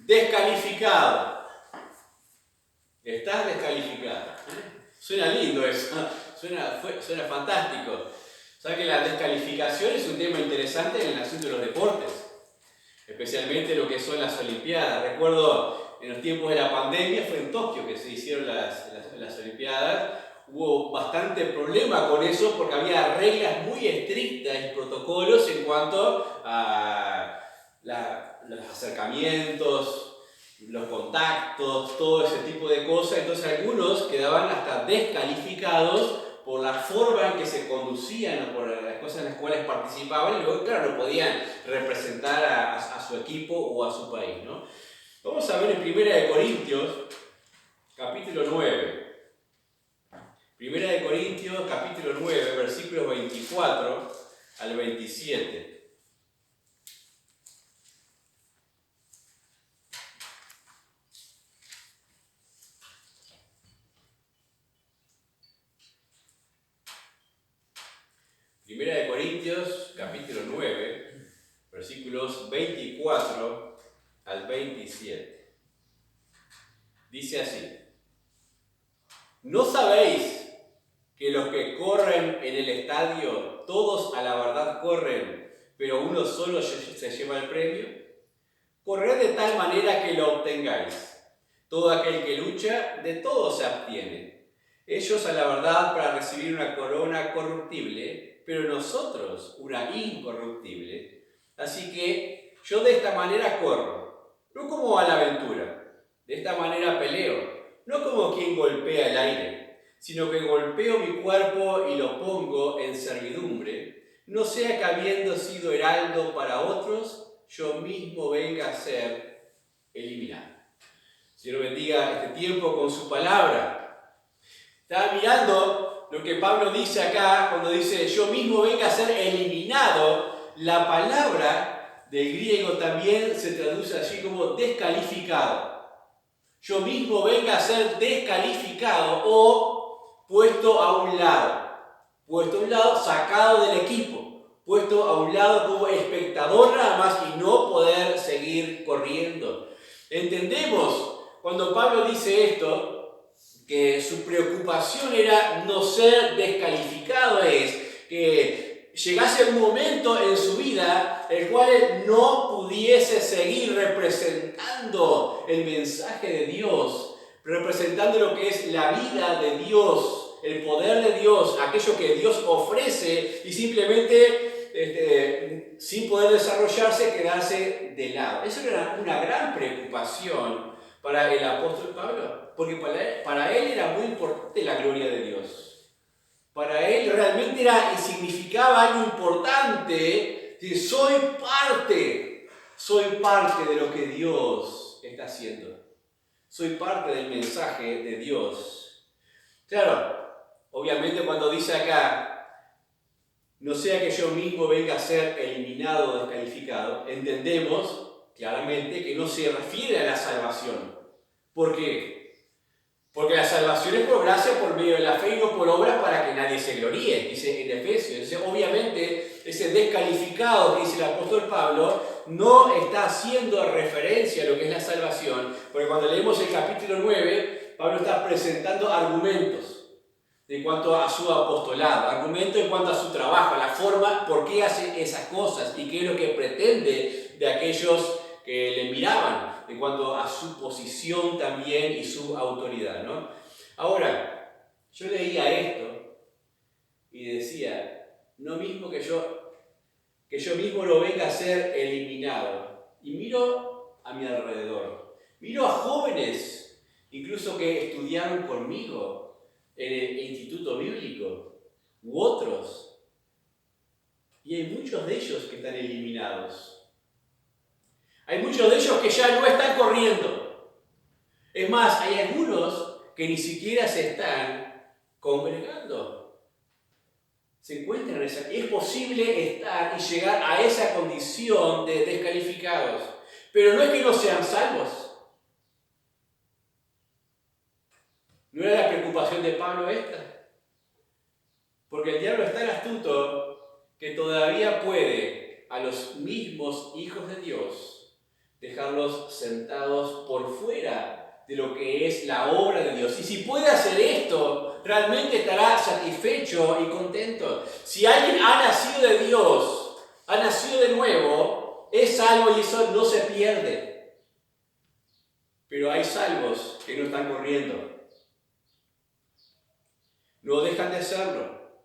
descalificado. Estás descalificado. Suena lindo eso, suena fantástico. ¿Sabes que la descalificación es un tema interesante en el asunto de los deportes? Especialmente lo que son las Olimpiadas. Recuerdo en los tiempos de la pandemia, fue en Tokio que se hicieron las Olimpiadas. Hubo bastante problema con eso porque había reglas muy estrictas y protocolos en cuanto a los acercamientos, los contactos, todo ese tipo de cosas. Entonces algunos quedaban hasta descalificados por la forma en que se conducían o por las cosas en las cuales participaban, y luego, claro, no podían representar a su equipo o a su país, ¿no? Vamos a ver en 1 Corintios, capítulo 9. 1 Corintios, capítulo 9, versículos 24 al 27. Primera de Corintios, capítulo 9, versículos 24 al 27. Dice así: ¿No sabéis que los que corren en el estadio, todos a la verdad corren, pero uno solo se lleva el premio? Corred de tal manera que lo obtengáis. Todo aquel que lucha, de todo se abstiene. Ellos a la verdad para recibir una corona corruptible, pero nosotros una incorruptible. Así que yo de esta manera corro, no como a la aventura. De esta manera peleo, no como quien golpea el aire, sino que golpeo mi cuerpo y lo pongo en servidumbre, no sea que habiendo sido heraldo para otros, yo mismo venga a ser eliminado. Señor bendiga este tiempo con su palabra. Estaba mirando lo que Pablo dice acá cuando dice yo mismo venga a ser eliminado. La palabra del griego también se traduce allí como descalificado. Yo mismo venga a ser descalificado o puesto a un lado. Puesto a un lado, sacado del equipo. Puesto a un lado como espectador nada más y no poder seguir corriendo. Entendemos cuando Pablo dice esto, que su preocupación era no ser descalificado, es que llegase un momento en su vida el cual él no pudiese seguir representando el mensaje de Dios, representando lo que es la vida de Dios, el poder de Dios, aquello que Dios ofrece, y simplemente sin poder desarrollarse, quedarse de lado. Eso era una gran preocupación para el apóstol Pablo, porque para él era muy importante la gloria de Dios. Para él realmente era y significaba algo importante, que soy parte de lo que Dios está haciendo. Soy parte del mensaje de Dios. Claro, obviamente cuando dice acá, no sea que yo mismo venga a ser eliminado o descalificado, entendemos claramente que no se refiere a la salvación. ¿Por qué? Porque la salvación es por gracia, por medio de la fe y no por obras para que nadie se gloríe, dice en Efesios. Entonces, obviamente, ese descalificado que dice el apóstol Pablo no está haciendo referencia a lo que es la salvación, porque cuando leemos el capítulo 9, Pablo está presentando argumentos en cuanto a su apostolado, argumentos en cuanto a su trabajo, la forma, por qué hace esas cosas y qué es lo que pretende de aquellos que le miraban, en cuanto a su posición también y su autoridad, ¿no? Ahora, yo leía esto y decía, no mismo que yo mismo lo venga a ser eliminado. Y miro a mi alrededor, miro a jóvenes, incluso que estudiaron conmigo en el instituto bíblico, u otros, y hay muchos de ellos que están eliminados. Hay muchos de ellos que ya no están corriendo. Es más, hay algunos que ni siquiera se están congregando. Se encuentran en esa. Es posible estar y llegar a esa condición de descalificados. Pero no es que no sean salvos. ¿No era la preocupación de Pablo esta? Porque el diablo es tan astuto que todavía puede a los mismos hijos de Dios dejarlos sentados por fuera de lo que es la obra de Dios. Y si puede hacer esto, realmente estará satisfecho y contento. Si alguien ha nacido de Dios, ha nacido de nuevo, es salvo y eso no se pierde. Pero hay salvos que no están corriendo. No dejan de hacerlo,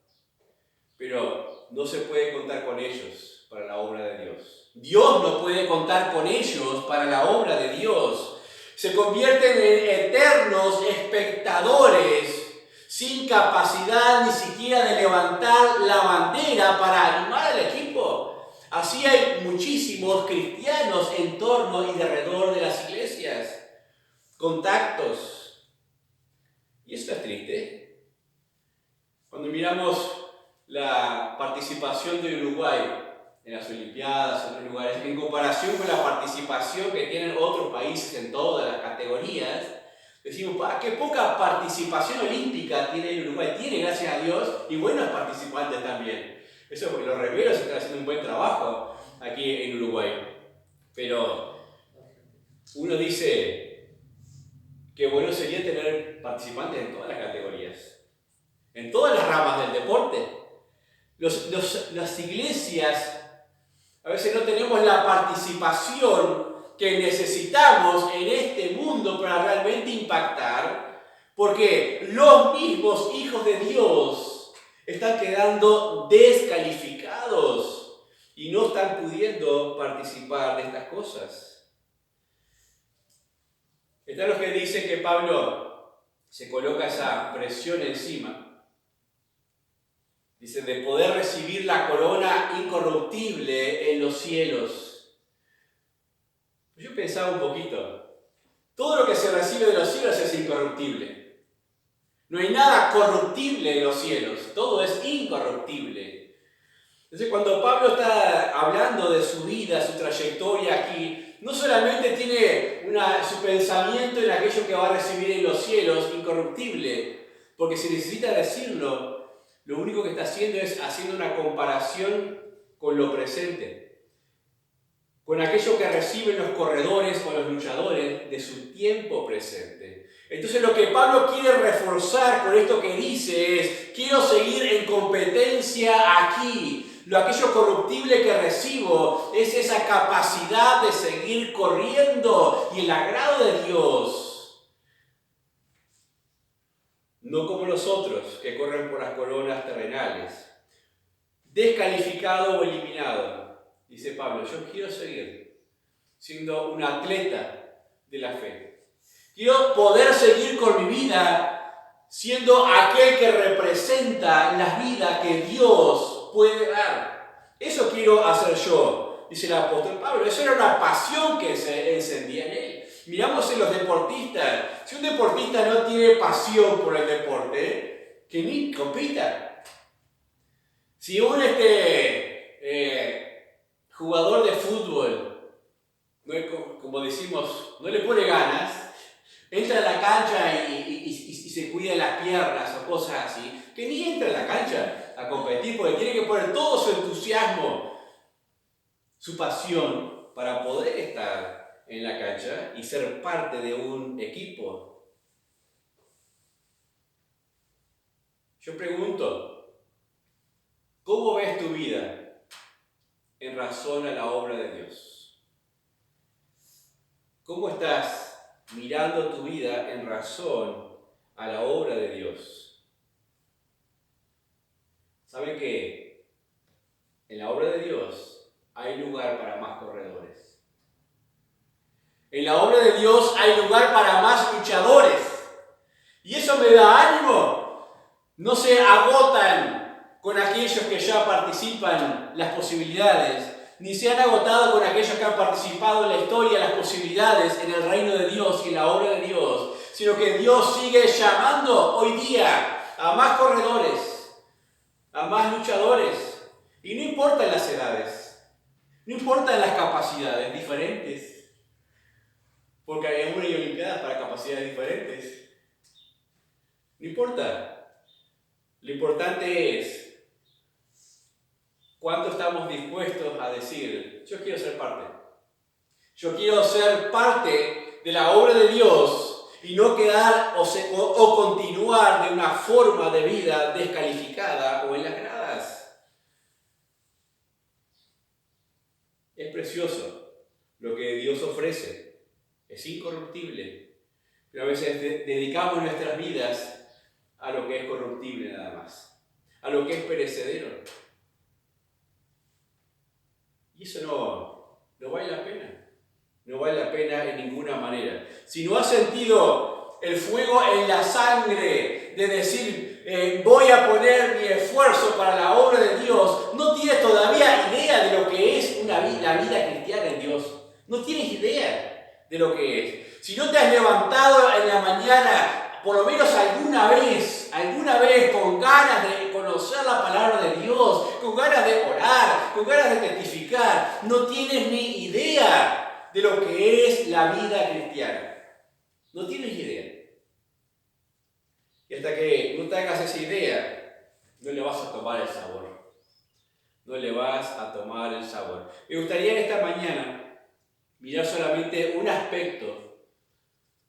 pero no se puede contar con ellos para la obra de Dios. Dios no puede contar con ellos para la obra de Dios. Se convierten en eternos espectadores sin capacidad ni siquiera de levantar la bandera para animar al equipo. Así hay muchísimos cristianos en torno y alrededor de las iglesias. Contactos. Y esto es triste. Cuando miramos la participación de Uruguay en las Olimpiadas, en otros lugares, en comparación con la participación que tienen otros países en todas las categorías, decimos, qué poca participación olímpica tiene el Uruguay. Tiene, gracias a Dios, y buenos participantes también. Eso porque los remeros están haciendo un buen trabajo aquí en Uruguay. Pero uno dice que bueno sería tener participantes en todas las categorías. En todas las ramas del deporte. Las iglesias a veces no tenemos la participación que necesitamos en este mundo para realmente impactar, porque los mismos hijos de Dios están quedando descalificados y no están pudiendo participar de estas cosas. Están los que dicen que Pablo se coloca esa presión encima. Dice, de poder recibir la corona incorruptible en los cielos. Yo pensaba un poquito. Todo lo que se recibe de los cielos es incorruptible. No hay nada corruptible en los cielos. Todo es incorruptible. Entonces, cuando Pablo está hablando de su vida, su trayectoria aquí, no solamente tiene su pensamiento en aquello que va a recibir en los cielos, incorruptible, porque si necesita decirlo, lo único que está haciendo es haciendo una comparación con lo presente, con aquello que reciben los corredores o los luchadores de su tiempo presente. Entonces lo que Pablo quiere reforzar con esto que dice es, quiero seguir en competencia aquí. Aquello corruptible que recibo es esa capacidad de seguir corriendo y el agrado de Dios. No como los otros que corren por las coronas terrenales. Descalificado o eliminado. Dice Pablo, yo quiero seguir siendo un atleta de la fe. Quiero poder seguir con mi vida siendo aquel que representa la vida que Dios puede dar. Eso quiero hacer yo, dice el apóstol Pablo. Eso era una pasión que se encendía en él. Miramos en los deportistas. Si un deportista no tiene pasión por el deporte, que ni compita. Si un jugador de fútbol, como decimos, no le pone ganas, entra a la cancha y se cuida las piernas o cosas así, que ni entra a la cancha a competir porque tiene que poner todo su entusiasmo, su pasión para poder estar en la cancha y ser parte de un equipo. Yo pregunto, ¿cómo ves tu vida en razón a la obra de Dios? ¿Cómo estás mirando tu vida en razón a la obra de Dios? ¿Saben que en la obra de Dios hay lugar para más corredores? En la obra de Dios hay lugar para más luchadores. Y eso me da ánimo. No se agotan con aquellos que ya participan las posibilidades, ni se han agotado con aquellos que han participado en la historia las posibilidades en el reino de Dios y en la obra de Dios, sino que Dios sigue llamando hoy día a más corredores, a más luchadores. Y no importan las edades, no importan las capacidades diferentes. Porque hay olimpiadas para capacidades diferentes. No importa. Lo importante es cuánto estamos dispuestos a decir, yo quiero ser parte. Yo quiero ser parte de la obra de Dios y no quedar o continuar de una forma de vida descalificada o en las gradas. Es precioso lo que Dios ofrece. Es incorruptible. Pero a veces dedicamos nuestras vidas a lo que es corruptible nada más. A lo que es perecedero. Y eso no vale la pena. No vale la pena en ninguna manera. Si no has sentido el fuego en la sangre de decir, voy a poner mi esfuerzo para la obra de Dios, no tienes todavía idea de lo que es la vida cristiana en Dios. No tienes idea de lo que es. Si no te has levantado en la mañana, por lo menos alguna vez con ganas de conocer la palabra de Dios, con ganas de orar, con ganas de testificar, no tienes ni idea de lo que es la vida cristiana. No tienes idea. Y hasta que no te hagas esa idea, no le vas a tomar el sabor. No le vas a tomar el sabor. Me gustaría en esta mañana mirar solamente un aspecto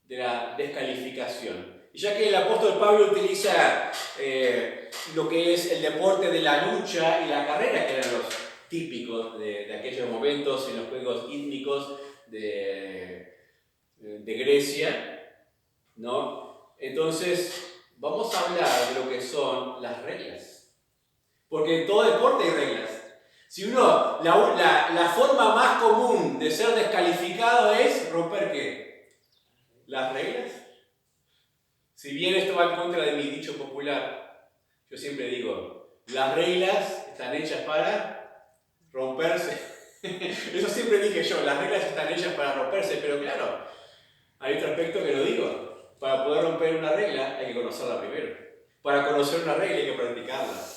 de la descalificación. Y ya que el apóstol Pablo utiliza lo que es el deporte de la lucha y la carrera, que eran los típicos de aquellos momentos en los juegos hídmicos de Grecia, ¿no? Entonces, vamos a hablar de lo que son las reglas. Porque en todo deporte hay reglas. Si uno, la forma más común de ser descalificado es romper ¿qué? Las reglas. Si bien esto va en contra de mi dicho popular, yo siempre digo, las reglas están hechas para romperse. Eso siempre dije yo, las reglas están hechas para romperse, pero claro, hay otro aspecto que lo digo. Para poder romper una regla hay que conocerla primero. Para conocer una regla hay que practicarla.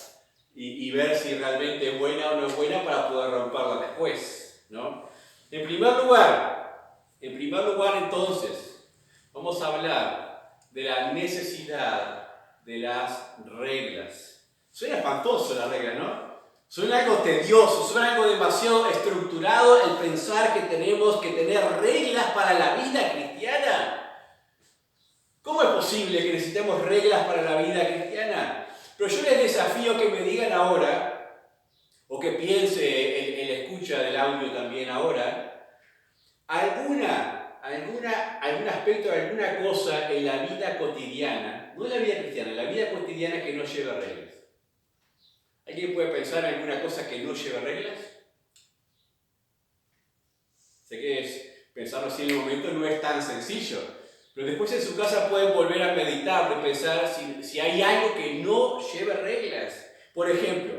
Y ver si realmente es buena o no es buena para poder romperla después, ¿no? En primer lugar entonces, vamos a hablar de la necesidad de las reglas. Suena espantoso la regla, ¿no? Suena algo tedioso, suena algo demasiado estructurado el pensar que tenemos que tener reglas para la vida cristiana. ¿Cómo es posible que necesitemos reglas para la vida cristiana? Pero yo les desafío que me digan ahora, o que piense el escucha del audio también ahora, algún aspecto, alguna cosa en la vida cotidiana, no en la vida cristiana, en la vida cotidiana que no lleve reglas. ¿Alguien puede pensar en alguna cosa que no lleve reglas? Sé que pensarlo así en el momento no es tan sencillo, pero después en su casa pueden volver a meditar, de pensar si hay algo que no lleve reglas. Por ejemplo,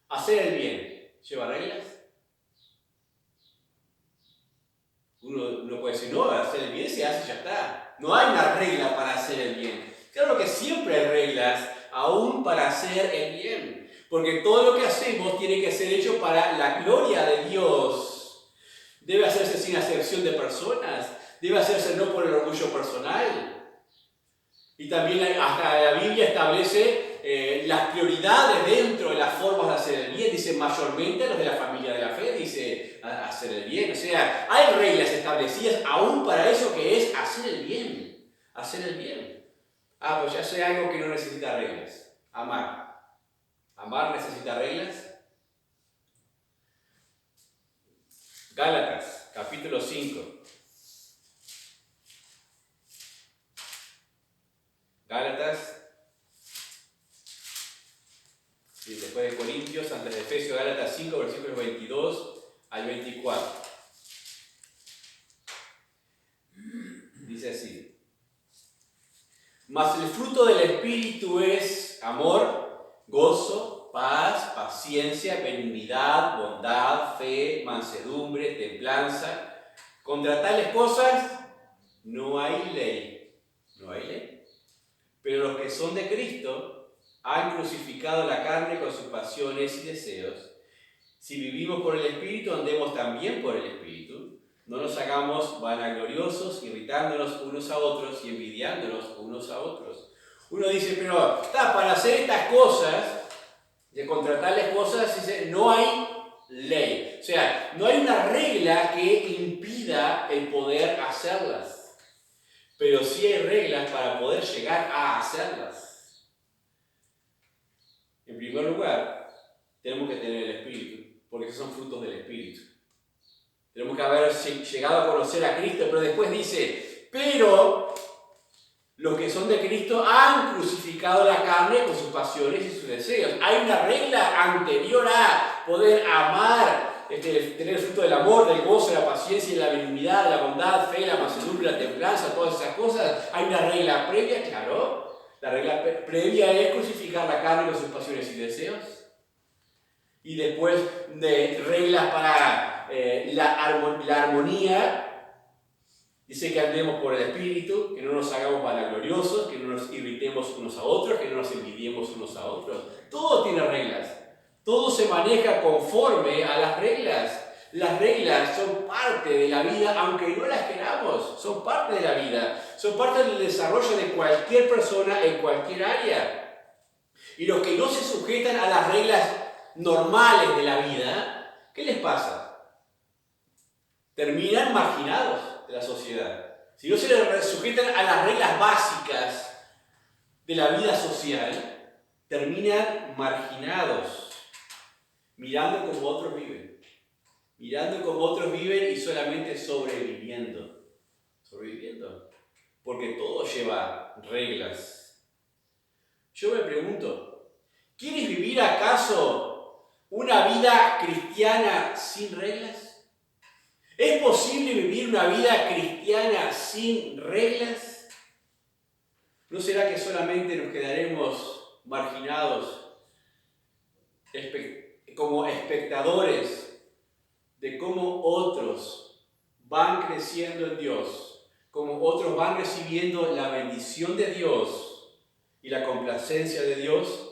hacer el bien, ¿lleva reglas? Uno puede decir, no, hacer el bien se hace y ya está. No hay una regla para hacer el bien. Claro que siempre hay reglas, aún para hacer el bien. Porque todo lo que hacemos tiene que ser hecho para la gloria de Dios. Debe hacerse sin acepción de personas. Debe hacerse no por el orgullo personal. Y también hasta la Biblia establece las prioridades dentro de las formas de hacer el bien. Dice mayormente los de la familia de la fe, dice hacer el bien. O sea, hay reglas establecidas aún para eso que es hacer el bien. Hacer el bien. Pues ya sé algo que no necesita reglas. Amar. ¿Amar necesita reglas? Gálatas, capítulo 5. Gálatas, y después de Corintios, antes de Efesios, Gálatas 5, versículos 22 al 24. Dice así: mas el fruto del Espíritu es amor, gozo, paz, paciencia, benignidad, bondad, fe, mansedumbre, templanza. Contra tales cosas no hay ley. No hay ley. Pero los que son de Cristo han crucificado la carne con sus pasiones y deseos. Si vivimos por el Espíritu, andemos también por el Espíritu. No nos hagamos vanagloriosos, irritándonos unos a otros y envidiándonos unos a otros. Uno dice, pero para hacer estas cosas, de contra tales cosas, dice, no hay ley. O sea, no hay una regla que impida el poder hacerlas, pero sí hay reglas para poder llegar a hacerlas. En primer lugar, tenemos que tener el Espíritu, porque esos son frutos del Espíritu. Tenemos que haber llegado a conocer a Cristo, pero después dice, pero los que son de Cristo han crucificado la carne con sus pasiones y sus deseos. Hay una regla anterior a poder amar, tener el fruto del amor, del gozo, de la paciencia, de la benignidad, de la bondad, fe, la mansedumbre, la templanza, todas esas cosas. Hay una regla previa, claro. La regla previa es crucificar la carne con sus pasiones y deseos. Y después de reglas para la armonía. Dice que andemos por el Espíritu, que no nos hagamos vanagloriosos, que no nos irritemos unos a otros, que no nos envidiemos unos a otros. Todo tiene reglas. Todo se maneja conforme a las reglas. Las reglas son parte de la vida, aunque no las queramos. Son parte de la vida. Son parte del desarrollo de cualquier persona en cualquier área. Y los que no se sujetan a las reglas normales de la vida, ¿qué les pasa? Terminan marginados de la sociedad. Si no se les sujetan a las reglas básicas de la vida social, terminan marginados, mirando como otros viven. Mirando como otros viven y solamente sobreviviendo. Sobreviviendo. Porque todo lleva reglas. Yo me pregunto, ¿quieres vivir acaso una vida cristiana sin reglas? ¿Es posible vivir una vida cristiana sin reglas? ¿No será que solamente nos quedaremos marginados como espectadores de cómo otros van creciendo en Dios, cómo otros van recibiendo la bendición de Dios y la complacencia de Dios?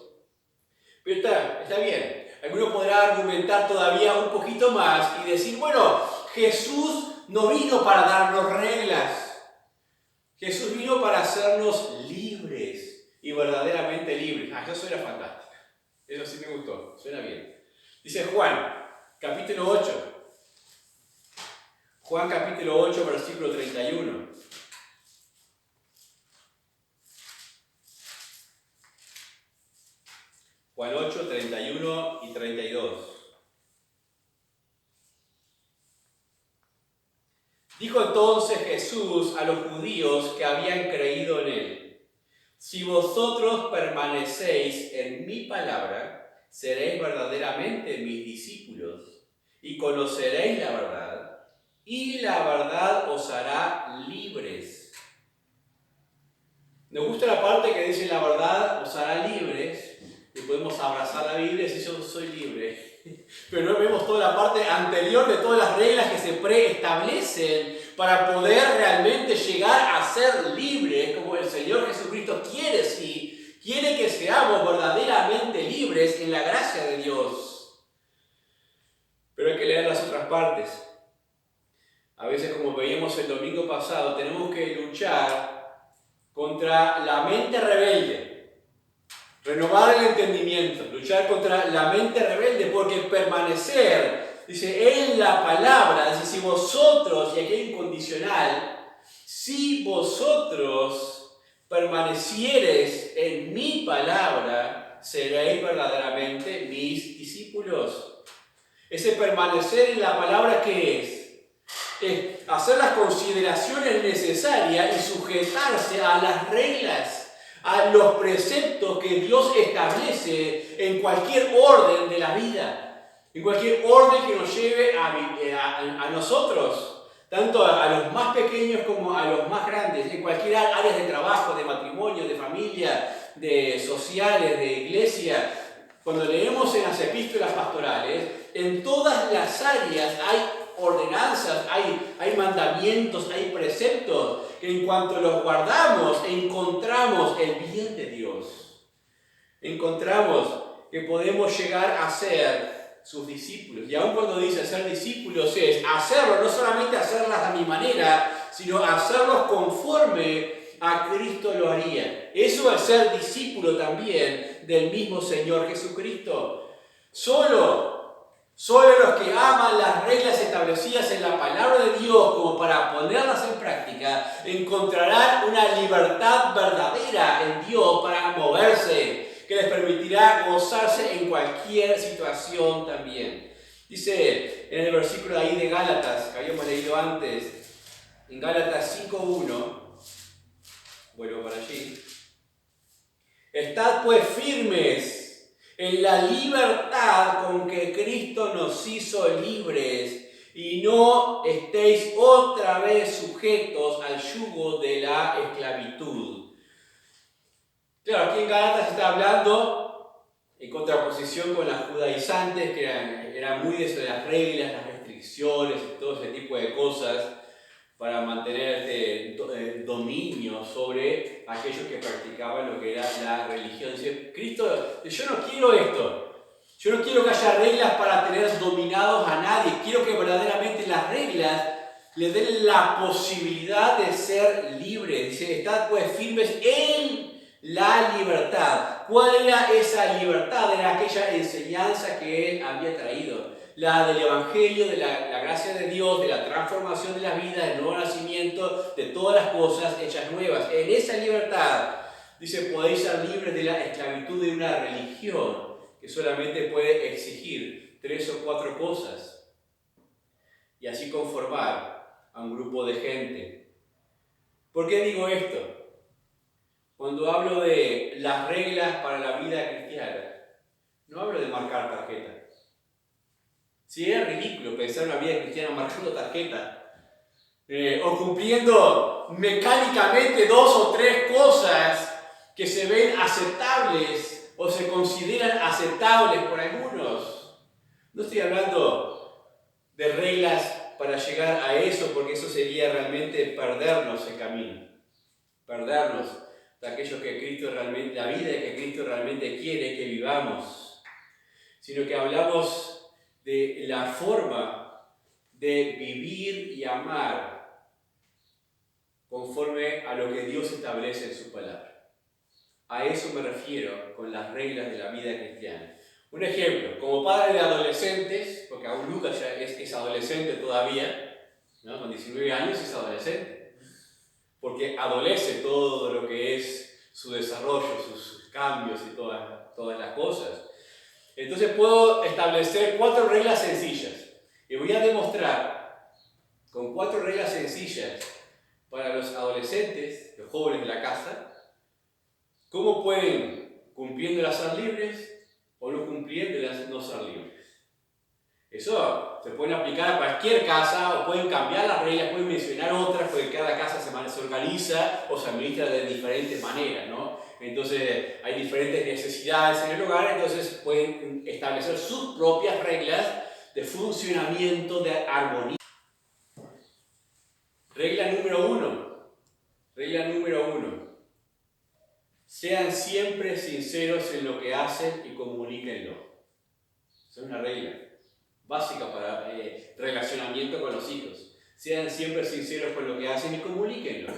Pero está bien. Alguno podrá argumentar todavía un poquito más y decir, bueno, Jesús no vino para darnos reglas. Jesús vino para hacernos libres y verdaderamente libres. Eso suena fantástico. Eso sí me gustó. Suena bien. Dice Juan, capítulo 8. Juan capítulo 8, versículo 31. Juan 8, 31 y 32. Dijo entonces Jesús a los judíos que habían creído en él: si vosotros permanecéis en mi palabra, seréis verdaderamente mis discípulos, y conoceréis la verdad, y la verdad os hará libres. Nos gusta la parte que dice la verdad os hará libres, y podemos abrazar la Biblia y decir yo soy libre. Pero no vemos toda la parte anterior de todas las reglas que se preestablecen para poder realmente llegar a ser libres como el Señor Jesucristo quiere, sí, quiere que seamos verdaderamente libres en la gracia de Dios. Pero hay que leer las otras partes. A veces, como veíamos el domingo pasado, tenemos que luchar contra la mente rebelde. Renovar el entendimiento, luchar contra la mente rebelde, porque permanecer, dice, en la palabra, dice, si vosotros, y aquí hay un condicional, si vosotros permanecieres en mi palabra, seréis verdaderamente mis discípulos. Ese permanecer en la palabra, ¿qué es? Es hacer las consideraciones necesarias y sujetarse a las reglas, a los preceptos que Dios establece en cualquier orden de la vida, en cualquier orden que nos lleve a nosotros, tanto a los más pequeños como a los más grandes, en cualquier área de trabajo, de matrimonio, de familia, de sociales, de iglesia. Cuando leemos en las epístolas pastorales, en todas las áreas hay ordenanzas, hay mandamientos, hay preceptos que en cuanto los guardamos encontramos el bien de Dios. Encontramos que podemos llegar a ser sus discípulos. Y aun cuando dice ser discípulos es hacerlo, no solamente hacerlas a mi manera, sino hacerlos conforme a Cristo lo haría. Eso es ser discípulo también del mismo Señor Jesucristo. Solo Solo los que aman las reglas establecidas en la palabra de Dios como para ponerlas en práctica encontrarán una libertad verdadera en Dios para moverse, que les permitirá gozarse en cualquier situación también. Dice en el versículo ahí de Gálatas, que habíamos leído antes, en Gálatas 5:1, vuelvo para allí. Estad pues firmes en la libertad con que Cristo nos hizo libres y no estéis otra vez sujetos al yugo de la esclavitud. Claro, aquí en Gálatas está hablando en contraposición con las judaizantes, que eran muy de eso de las reglas, las restricciones y todo ese tipo de cosas para mantener dominio sobre aquellos que practicaban lo que era la religión. Dice, Cristo, yo no quiero esto. Yo no quiero que haya reglas para tener dominados a nadie. Quiero que verdaderamente las reglas le den la posibilidad de ser libres. Dice, estad pues firmes en la libertad. ¿Cuál era esa libertad? Era aquella enseñanza que él había traído. La del Evangelio, de la gracia de Dios, de la transformación de la vida, del nuevo nacimiento, de todas las cosas hechas nuevas. En esa libertad, dice, podéis ser libres de la esclavitud de una religión que solamente puede exigir 3 o 4 cosas y así conformar a un grupo de gente. ¿Por qué digo esto? Cuando hablo de las reglas para la vida cristiana, no hablo de marcar tarjetas. Si es ridículo pensar en una vida cristiana marcando tarjetas o cumpliendo mecánicamente 2 o 3 cosas que se ven aceptables o se consideran aceptables por algunos. No estoy hablando de reglas para llegar a eso, porque eso sería realmente perdernos el camino, perdernos de aquello que Cristo realmente, la vida que Cristo realmente quiere que vivamos, sino que hablamos de la forma de vivir y amar conforme a lo que Dios establece en su palabra. A eso me refiero con las reglas de la vida cristiana. Un ejemplo, como padre de adolescentes, porque aún Lucas ya es adolescente todavía, ¿no? Con 19 años es adolescente, porque adolece todo lo que es su desarrollo, sus cambios y todas las cosas. Entonces puedo establecer 4 reglas sencillas y voy a demostrar con 4 reglas sencillas para los adolescentes, los jóvenes de la casa, cómo pueden, cumpliéndolas, ser libres o no cumpliéndolas, no ser libres. Eso se puede aplicar a cualquier casa o pueden cambiar las reglas, pueden mencionar otras porque cada casa se organiza o se administra de diferentes maneras, ¿no? Entonces hay diferentes necesidades en el hogar, entonces pueden establecer sus propias reglas de funcionamiento, de armonía. Regla número 1. Sean siempre sinceros en lo que hacen y comuníquenlo. Esa es una regla básica para relacionamiento con los hijos. Sean siempre sinceros con lo que hacen y comuníquenlo.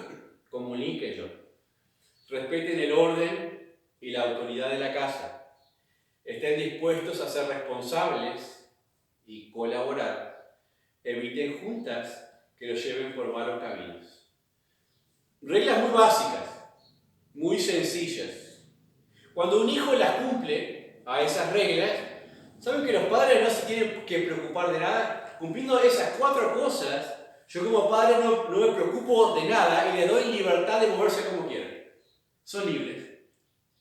Respeten el orden y la autoridad de la casa. Estén dispuestos a ser responsables y colaborar. Eviten juntas que los lleven por malos caminos. Reglas muy básicas, muy sencillas. Cuando un hijo las cumple a esas reglas, ¿saben que los padres no se tienen que preocupar de nada? Cumpliendo esas 4 cosas, yo como padre no me preocupo de nada y les doy libertad de moverse como quieran. Son libres.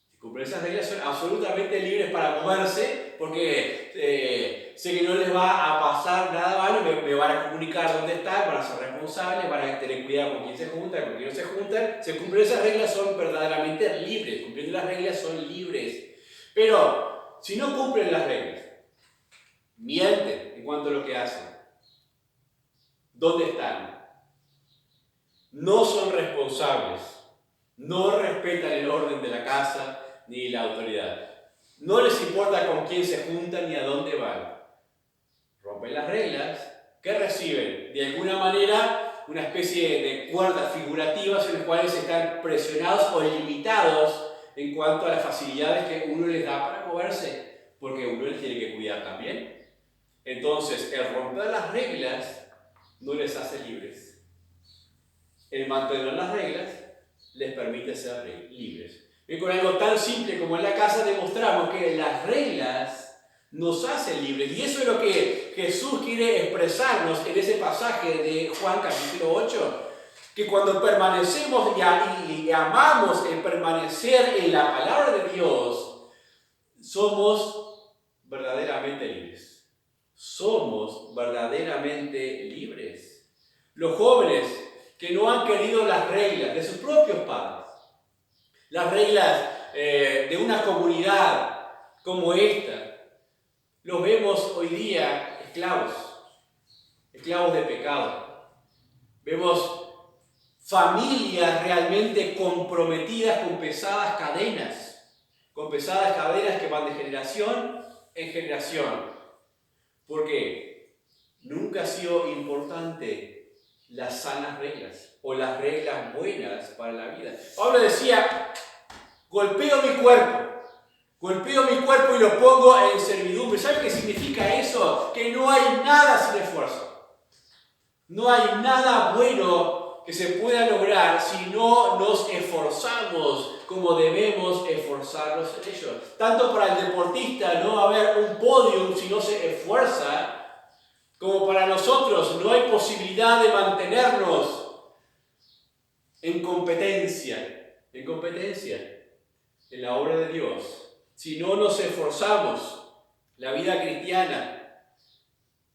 Si cumplen esas reglas, son absolutamente libres para moverse, porque sé que no les va a pasar nada malo, me van a comunicar dónde están, van a ser responsables, van a tener cuidado con quién se juntan, con quién no se juntan. Si cumplen esas reglas, son verdaderamente libres. Cumpliendo las reglas, son libres. Pero si no cumplen las reglas, mienten en cuanto a lo que hacen, ¿dónde están? No son responsables, no respetan el orden de la casa ni la autoridad. No les importa con quién se juntan ni a dónde van. Rompen las reglas. ¿Qué reciben? De alguna manera, una especie de cuerdas figurativas en las cuales están presionados o limitados en cuanto a las facilidades que uno les da para moverse, porque uno les tiene que cuidar también. Entonces, el romper las reglas no les hace libres. El mantener las reglas les permite ser libres. Y con algo tan simple como en la casa demostramos que las reglas nos hacen libres. Y eso es lo que Jesús quiere expresarnos en ese pasaje de Juan capítulo 8. Que cuando permanecemos y amamos el permanecer en la palabra de Dios, somos verdaderamente libres. Somos verdaderamente libres. Los jóvenes que no han querido las reglas de sus propios padres, las reglas de una comunidad como esta, los vemos hoy día esclavos de pecado. Vemos familias realmente comprometidas con pesadas cadenas que van de generación en generación. ¿Por qué? Nunca ha sido importante las sanas reglas o las reglas buenas para la vida. Pablo decía, golpeo mi cuerpo y lo pongo en servidumbre. ¿Sabe qué significa eso? Que no hay nada sin esfuerzo. No hay nada bueno que se pueda lograr si no nos esforzamos como debemos esforzarnos en ello. Tanto para el deportista no va a haber un podio si no se esfuerza, como para nosotros no hay posibilidad de mantenernos en competencia en la obra de Dios. Si no nos esforzamos, la vida cristiana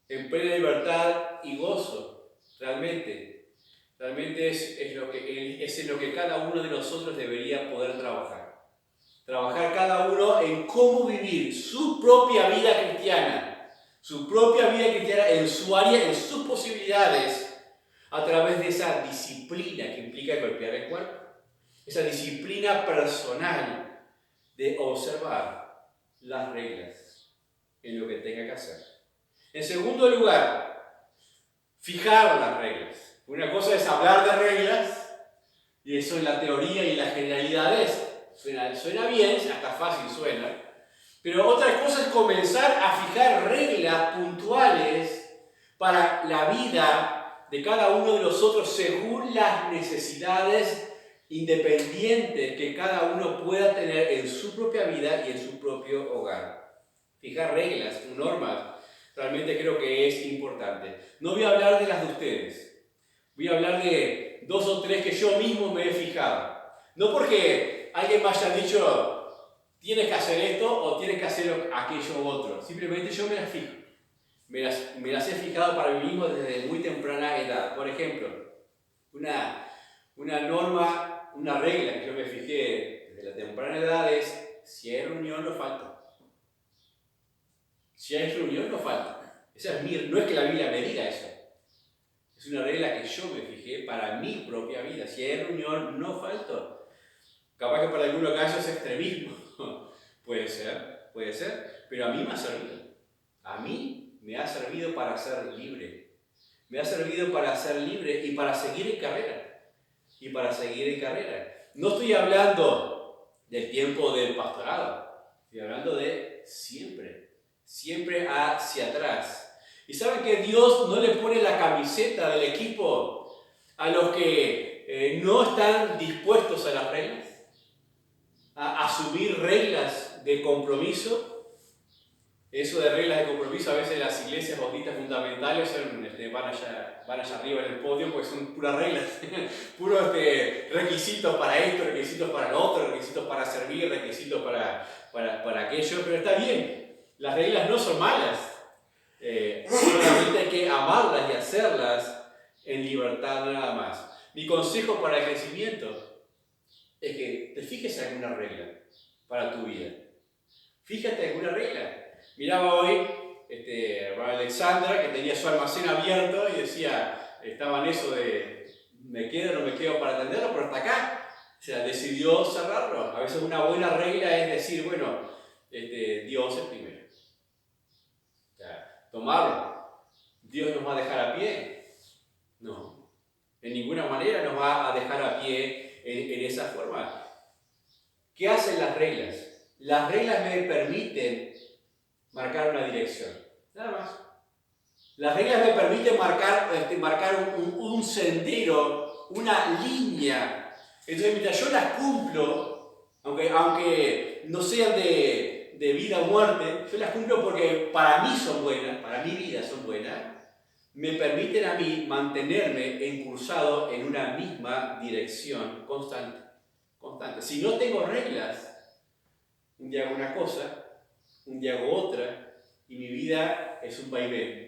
en plena libertad y gozo, realmente es en lo que cada uno de nosotros debería poder trabajar. Trabajar cada uno en cómo vivir su propia vida cristiana en su área, en sus posibilidades, a través de esa disciplina que implica golpear el cuerpo, esa disciplina personal de observar las reglas en lo que tenga que hacer. En segundo lugar, fijar las reglas. Una cosa es hablar de reglas, y eso en la teoría y en las generalidades suena bien, hasta fácil suena, pero otra cosa es comenzar a fijar reglas puntuales para la vida de cada uno de nosotros según las necesidades independientes que cada uno pueda tener en su propia vida y en su propio hogar. Fijar reglas, normas, realmente creo que es importante. No voy a hablar de las de ustedes. Voy a hablar de 2 o 3 que yo mismo me he fijado. No porque alguien me haya dicho, tienes que hacer esto o tienes que hacer aquello u otro. Simplemente yo me las fijo. Me las he fijado para mí mismo desde muy temprana edad. Por ejemplo, una norma, una regla que yo me fijé desde la temprana edad es, si hay reunión no falta. Si hay reunión no falta. Esa es no es que la Biblia me diga eso. Es una regla que yo me fijé para mi propia vida. Si hay reunión, no falto. Capaz que para algunos casos es extremismo. puede ser. Pero a mí me ha servido. A mí me ha servido para ser libre. Me ha servido para ser libre y para seguir en carrera. No estoy hablando del tiempo del pastorado. Estoy hablando de siempre. Siempre hacia atrás. Y saben que Dios no le pone la camiseta del equipo a los que no están dispuestos a las reglas, a asumir reglas de compromiso. Eso de reglas de compromiso, a veces las iglesias bautistas fundamentales van allá arriba en el podio, pues son puras reglas, puros requisitos para esto, requisitos para lo otro, requisitos para servir, requisitos para aquello, pero está bien, las reglas no son malas. Solamente hay que amarlas y hacerlas en libertad nada más. Mi consejo para el crecimiento es que te fijes en alguna regla para tu vida. Fíjate en alguna regla. Miraba hoy Alexandra que tenía su almacén abierto y decía, estaba en eso de me quedo o no me quedo para atenderlo, pero hasta acá. O sea, decidió cerrarlo. A veces una buena regla es decir, bueno, Dios es primero. Tomarlo. ¿Dios nos va a dejar a pie? No. En ninguna manera nos va a dejar a pie en esa forma. ¿Qué hacen las reglas? Las reglas me permiten marcar una dirección. Nada más. Las reglas me permiten marcar un sendero, una línea. Entonces, mientras yo las cumplo, aunque no sean de vida o muerte, yo las cumplo porque para mí son buenas, para mi vida son buenas, me permiten a mí mantenerme encursado en una misma dirección constante. Si no tengo reglas, un día hago una cosa, un día hago otra, y mi vida es un vaivén.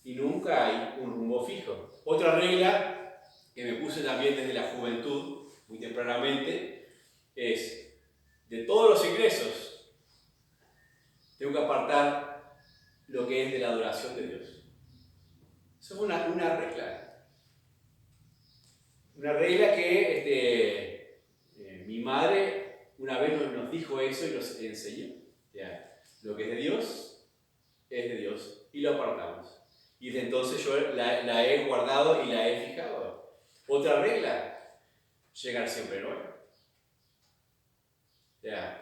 Y nunca hay un rumbo fijo. Otra regla que me puse también desde la juventud, muy tempranamente, es de todos los ingresos, tengo que apartar lo que es de la adoración de Dios. Eso es una regla. Una regla que mi madre una vez nos dijo eso y nos enseñó. Ya, lo que es de Dios, y lo apartamos. Y desde entonces yo la he guardado y la he fijado. Otra regla, llegar siempre en hora. Ya.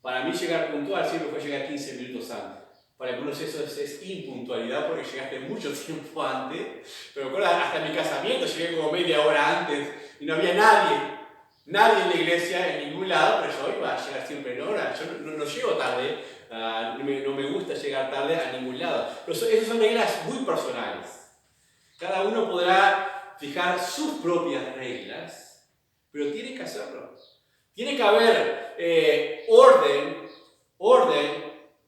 Para mí llegar puntual siempre fue llegar 15 minutos antes. Para algunos eso es impuntualidad porque llegaste mucho tiempo antes. Pero recuerdo, hasta mi casamiento llegué como media hora antes y no había nadie en la iglesia, en ningún lado, pero yo iba a llegar siempre en hora. Yo no llego tarde, no me gusta llegar tarde a ningún lado. Pero esas son reglas muy personales. Cada uno podrá fijar sus propias reglas, pero tiene que hacerlo. Tiene que haber orden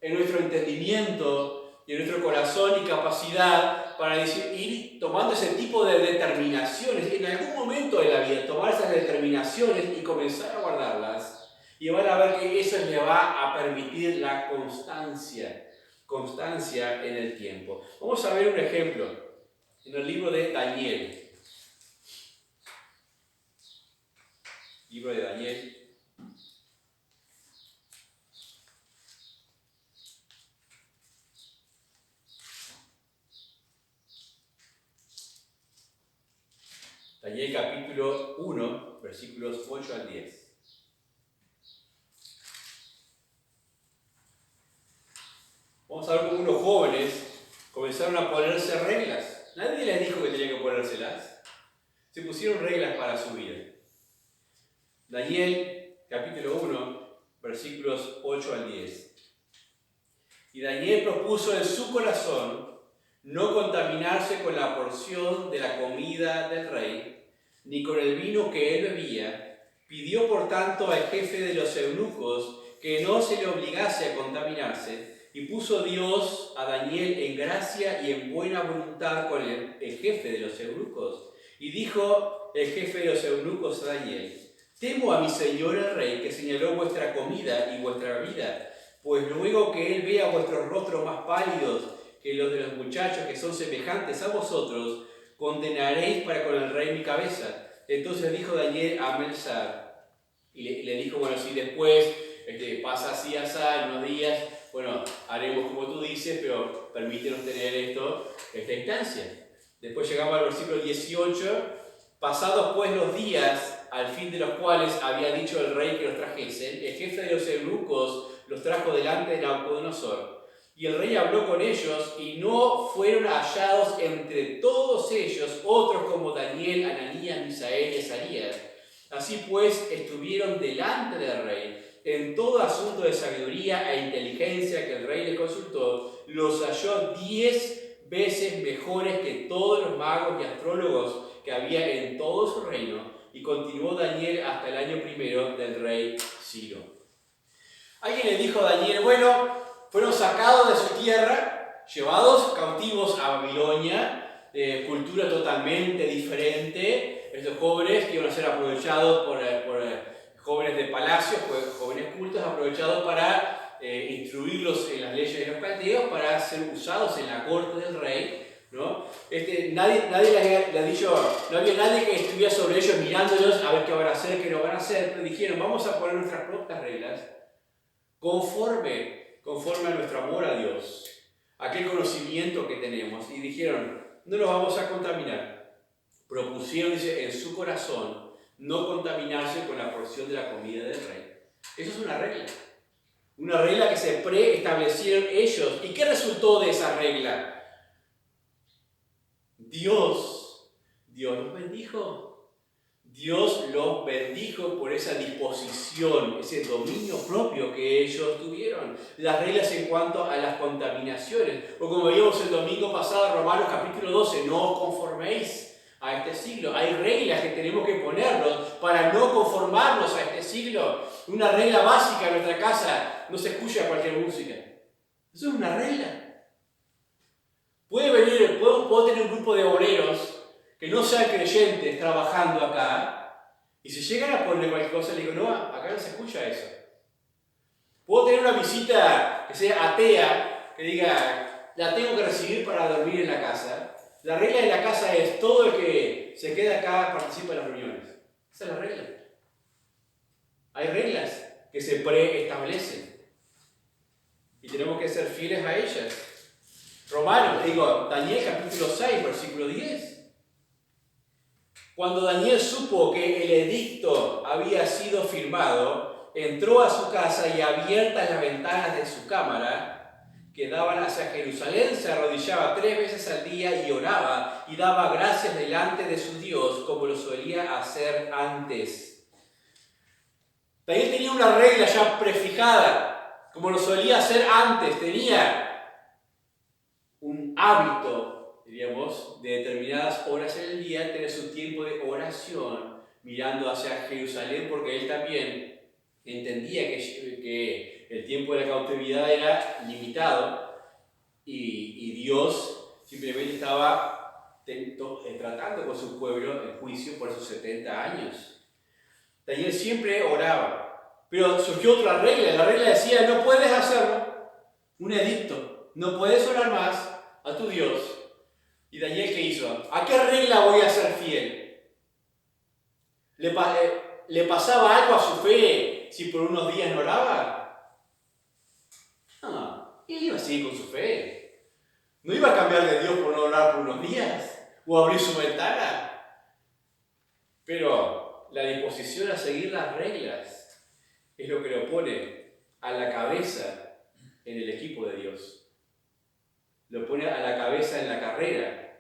en nuestro entendimiento y en nuestro corazón y capacidad para ir tomando ese tipo de determinaciones. En algún momento de la vida, tomar esas determinaciones y comenzar a guardarlas. Y van a ver que eso le va a permitir la constancia en el tiempo. Vamos a ver un ejemplo en el libro de Daniel. Libro de Daniel. Daniel capítulo 1, versículos 8 al 10. Vamos a ver cómo unos jóvenes comenzaron a ponerse reglas. Nadie les dijo que tenían que ponérselas. Se pusieron reglas para su vida. Daniel capítulo 1, versículos 8 al 10. Y Daniel propuso en su corazón no contaminarse con la porción de la comida del rey, ni con el vino que él bebía. Pidió por tanto al jefe de los eunucos que no se le obligase a contaminarse, y puso Dios a Daniel en gracia y en buena voluntad con el jefe de los eunucos. Y dijo el jefe de los eunucos a Daniel: temo a mi señor el rey, que señaló vuestra comida y vuestra bebida, pues luego que él vea vuestros rostros más pálidos que los de los muchachos que son semejantes a vosotros, condenaréis para con el rey mi cabeza. Entonces dijo Daniel a Melzar, y le dijo: bueno, si después pasa así, en unos días, bueno, haremos como tú dices, pero permítenos tener esta instancia. Después llegamos al versículo 18, pasados pues los días, al fin de los cuales había dicho el rey que los trajesen, el jefe de los eunucos los trajo delante de Nabucodonosor. Y el rey habló con ellos, y no fueron hallados entre todos ellos otros como Daniel, Ananías, Misael y Azarías. Así pues, estuvieron delante del rey. En todo asunto de sabiduría e inteligencia que el rey le consultó, los halló 10 veces mejores que todos los magos y astrólogos que había en todo su reino. Y continuó Daniel hasta el año primero del rey Ciro. Alguien le dijo a Daniel: bueno, fueron sacados de su tierra, llevados cautivos a Babilonia, cultura totalmente diferente. Estos jóvenes que iban a ser aprovechados por jóvenes de palacios, jóvenes cultos, aprovechados para instruirlos en las leyes de los caldeos, para ser usados en la corte del rey, ¿no? Nadie le ha dicho, no había nadie que estuviera sobre ellos mirándolos a ver qué van a hacer, qué no van a hacer, pero dijeron: vamos a poner nuestras propias reglas conforme a nuestro amor a Dios, aquel conocimiento que tenemos, y dijeron: no nos vamos a contaminar. Propusieron, dice, en su corazón no contaminarse con la porción de la comida del rey. Eso es una regla que se preestablecieron ellos. ¿Y qué resultó de esa regla? Dios los bendijo. Dios los bendijo por esa disposición, ese dominio propio que ellos tuvieron. Las reglas en cuanto a las contaminaciones. O como vimos el domingo pasado, Romanos capítulo 12, no os conforméis a este siglo. Hay reglas que tenemos que ponernos para no conformarnos a este siglo. Una regla básica en nuestra casa: no se escucha cualquier música. Eso es una regla. Puedo tener un grupo de obreros que no sean creyentes trabajando acá, y si llegan a poner cualquier cosa, le digo, no, acá no se escucha eso. Puedo tener una visita que sea atea, que diga, la tengo que recibir para dormir en la casa. La regla de la casa es, todo el que se queda acá participa en las reuniones. Esa es la regla. Hay reglas que se preestablecen y tenemos que ser fieles a ellas. Daniel capítulo 6, versículo 10. Cuando Daniel supo que el edicto había sido firmado, entró a su casa y, abiertas las ventanas de su cámara, que daban hacia Jerusalén, se arrodillaba 3 veces al día y oraba y daba gracias delante de su Dios, como lo solía hacer antes. Daniel tenía una regla ya prefijada, como lo solía hacer antes. Tenía un hábito, diríamos, de determinadas horas en el día, tener su tiempo de oración mirando hacia Jerusalén, porque él también entendía que el tiempo de la cautividad era limitado y Dios simplemente estaba tratando con su pueblo en juicio por esos 70 años. Daniel siempre oraba, pero surgió otra regla. La regla decía, no puedes hacerlo, un edicto, no puedes orar más a tu Dios. ¿Y Daniel qué hizo? ¿A qué regla voy a ser fiel? ¿Le pasaba algo a su fe si por unos días no oraba? No, él iba a seguir con su fe. No iba a cambiar de Dios por no orar por unos días o abrir su ventana. Pero la disposición a seguir las reglas es lo que lo pone a la cabeza en el equipo de Dios. Lo pone a la cabeza en la carrera,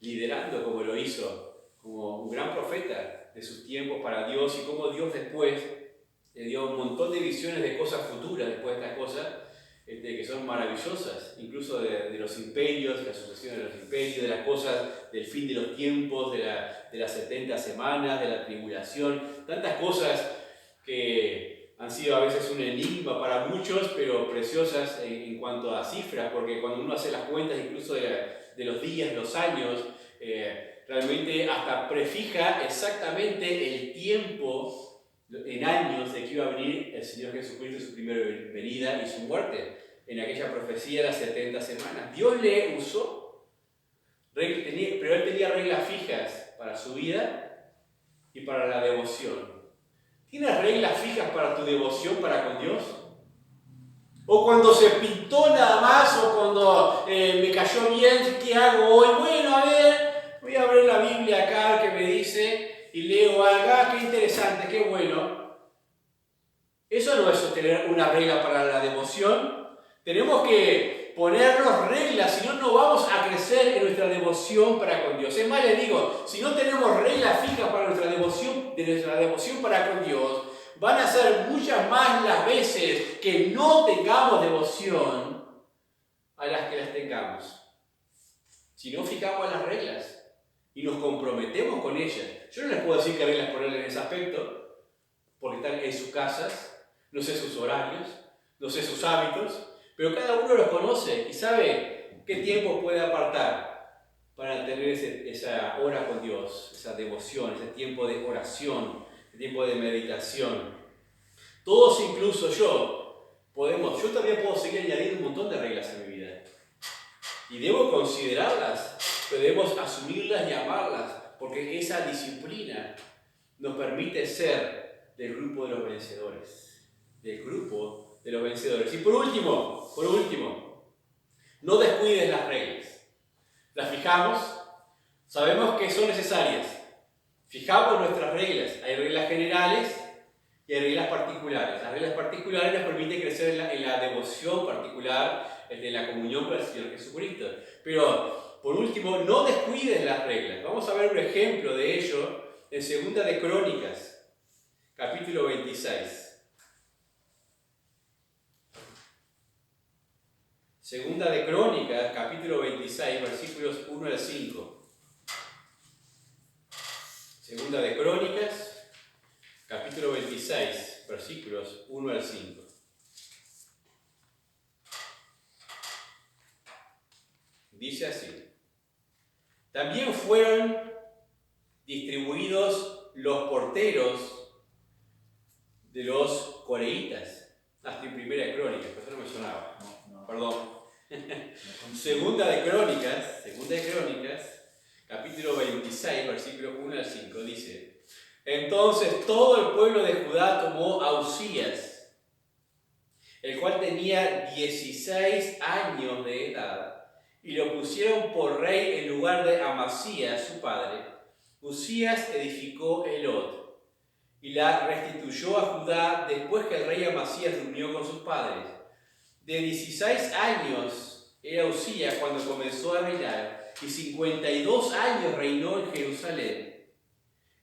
liderando como lo hizo, como un gran profeta de sus tiempos para Dios, y como Dios después le dio un montón de visiones de cosas futuras después de estas cosas, que son maravillosas, incluso de los imperios, de la sucesión de los imperios, de las cosas del fin de los tiempos, de las 70 semanas, de la tribulación, tantas cosas que han sido a veces un enigma para muchos, pero preciosas en cuanto a cifras, porque cuando uno hace las cuentas incluso de los días, los años, realmente hasta prefija exactamente el tiempo en años de que iba a venir el Señor Jesucristo, su primera venida y su muerte, en aquella profecía de las 70 semanas. Dios le usó, pero él tenía reglas fijas para su vida y para la devoción. ¿Tienes reglas fijas para tu devoción para con Dios? O cuando se pintó nada más, o cuando me cayó bien, ¿qué hago hoy? Bueno, a ver, voy a abrir la Biblia acá que me dice y leo acá, qué interesante, qué bueno. Eso no es tener una regla para la devoción. Tenemos que ponernos reglas, si no, no vamos a crecer en nuestra devoción para con Dios. Es más, les digo, si no tenemos reglas fijas para nuestra devoción para con Dios, van a ser muchas más las veces que no tengamos devoción a las que las tengamos. Si no fijamos las reglas y nos comprometemos con ellas. Yo no les puedo decir qué reglas ponerle en ese aspecto, porque están en sus casas, no sé sus horarios, no sé sus hábitos, pero cada uno los conoce y sabe qué tiempo puede apartar para tener esa hora con Dios, esa devoción, ese tiempo de oración, ese tiempo de meditación. Todos, incluso yo también puedo seguir añadiendo un montón de reglas en mi vida. Y debo considerarlas, pero debemos asumirlas y amarlas, porque esa disciplina nos permite ser del grupo de los vencedores. Del grupo de los vencedores. Y por último, no descuides las reglas. Las fijamos, sabemos que son necesarias. Fijamos nuestras reglas. Hay reglas generales y hay reglas particulares. Las reglas particulares nos permiten crecer en la devoción particular, en la comunión con el Señor Jesucristo. Pero por último, no descuiden las reglas. Vamos a ver un ejemplo de ello en 2 de Crónicas, capítulo 26. Segunda de Crónicas, capítulo 26, versículos 1 al 5. Segunda de Crónicas, capítulo 26, versículos 1 al 5. Dice así: también fueron distribuidos los porteros de los coreitas. Hasta en Primera de Crónicas, pero eso no me sonaba. No. Perdón. Segunda de Crónicas, capítulo 26, versículos 1 al 5, dice: entonces todo el pueblo de Judá tomó a Uzías, el cual tenía 16 años de edad, y lo pusieron por rey en lugar de Amasías, su padre. Uzías edificó Elot y la restituyó a Judá después que el rey Amasías durmió con sus padres. De 16 años era Uzías cuando comenzó a reinar, y 52 años reinó en Jerusalén.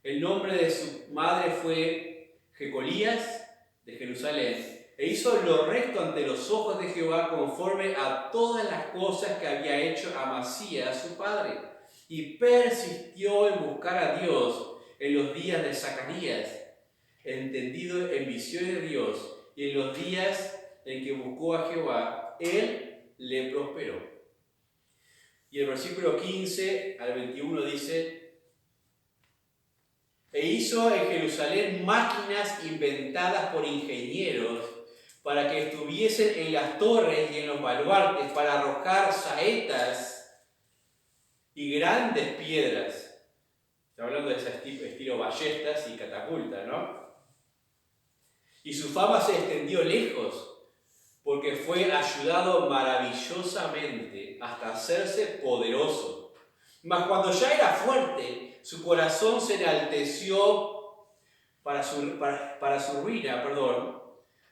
El nombre de su madre fue Jecolías de Jerusalén, e hizo lo recto ante los ojos de Jehová conforme a todas las cosas que había hecho Amasías su padre, y persistió en buscar a Dios en los días de Zacarías, entendido en visiones de Dios, y en los días en que buscó a Jehová, él le prosperó. Y el versículo 15 al 21 dice: e hizo en Jerusalén máquinas inventadas por ingenieros para que estuviesen en las torres y en los baluartes para arrojar saetas y grandes piedras. Está hablando de ese estilo ballestas y catapultas, ¿no? Y su fama se extendió lejos, porque fue ayudado maravillosamente hasta hacerse poderoso. Mas cuando ya era fuerte, su corazón se enalteció para su ruina,